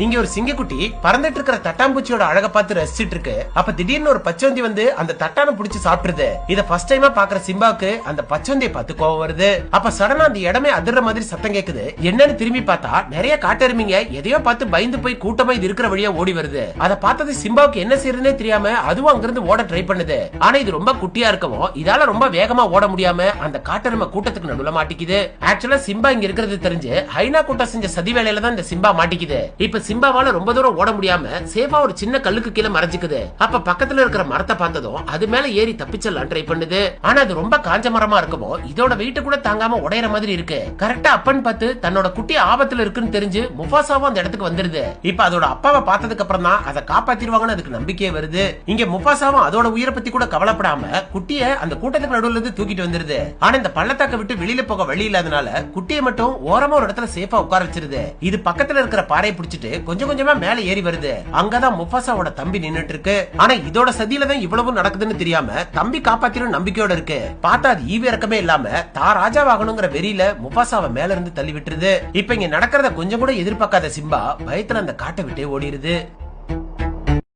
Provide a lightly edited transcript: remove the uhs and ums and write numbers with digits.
இங்க ஒரு சிங்கக்குட்டி பறந்துட்டு இருக்கிற தட்டாம்பூச்சியோட அழக பார்த்து ரசிச்சிட்டு இருக்கு. அப்ப திடீர்னு ஒரு பச்சோந்தி வந்து அந்த தட்டான புடிச்சு சாப்பிட்டுருது. இத ஃபர்ஸ்ட் டைமா பாக்குற சிம்பாவுக்கு அந்த பச்சோந்தியை பார்த்து கோவம் வருது. அப்ப சடனா அந்த இடமே அதிர்ற மாதிரி சத்தம் கேக்குது. என்னன்னு திரும்பி பார்த்தா நிறைய காட்டெருமைங்க எதையோ பார்த்து பயந்து போய் கூட்டமா இது இருக்கிற வழியா ஓடி வருது. அத பார்த்தது சிம்பாவுக்கு என்ன செய்யறதுனே தெரியாம அதுவும் அங்கிருந்து ஓட ட்ரை பண்ணுது. ஆனா இது ரொம்ப குட்டியா இருக்கவும் இதால ரொம்ப வேகமா ஓட முடியாம அந்த காட்டெருமை கூட்டத்துக்கு நடுவுல மாட்டிக்குது. ஆக்சுவலா சிம்பா இங்க இருக்கிறது தெரிஞ்சு ஹைனா கூட்டம் செஞ்ச சதி வேலையில தான் இந்த சிம்பா மாட்டிக்குது. இப்ப சிம்பாவால ரொம்ப தூரம் ஓட முடியாம சேஃபா ஒரு சின்ன கல்லுக்கு கீழே மறைஞ்சுக்குது. அப்ப பக்கத்துல இருக்கிற மரத்தை பார்த்ததும் அது மேல ஏறி தப்பிச்சலாம் ட்ரை பண்ணுது. ஆனா அது ரொம்ப காஞ்ச மரமா இருக்கமோ இதோட வெயிட் கூட தாங்காம உடையற மாதிரி இருக்கு. கரெக்டா அப்பன்னு பார்த்து தன்னோட குட்டி ஆபத்துல இருக்குன்னு தெரிஞ்சு முஃபாசாவும் அந்த இடத்துக்கு வந்துருது. இப்ப அதோட அப்பாவை பார்த்ததுக்கு அப்புறம் தான் அதை காப்பாத்திடுவாங்கன்னு அதுக்கு நம்பிக்கையே வருது. இங்க முஃபாசாவும் அதோட உயிரை பத்தி கூட கவலைப்படாம குட்டிய அந்த கூட்டத்துக்கு நடுவுல இருந்து தூக்கிட்டு வந்துருது. ஆனா இந்த பள்ளத்தாக்க விட்டு வெளியில போக வழி இல்லாதனால குட்டியை மட்டும் ஓரமா ஒரு இடத்துல சேஃபா உட்கார வச்சிருது. இது பக்கத்துல இருக்கிற பாறையை பிடிச்சிட்டு கொஞ்சம் கொஞ்சமா மேல ஏறி வருது. அங்கதான் முஃபாசாவோட தம்பி நின்னுட்டு இருக்கு. ஆனா இதோட சதியில தான் இவ்வளவு நடக்குதுன்னு தெரியாம தம்பி காப்பாத்திரும் நம்பிக்கையோட இருக்கு. பார்த்தா அது ஈவு இறக்கமே இல்லாம தான் ராஜாவாகணுங்கிற வெறியில முஃபாசாவை மேல இருந்து தள்ளி விட்டுருது. இப்ப இங்க நடக்கிறத கொஞ்சம் கூட எதிர்பார்க்காத சிம்பா பயத்துல அந்த காட்டை விட்டே ஓடிடுது.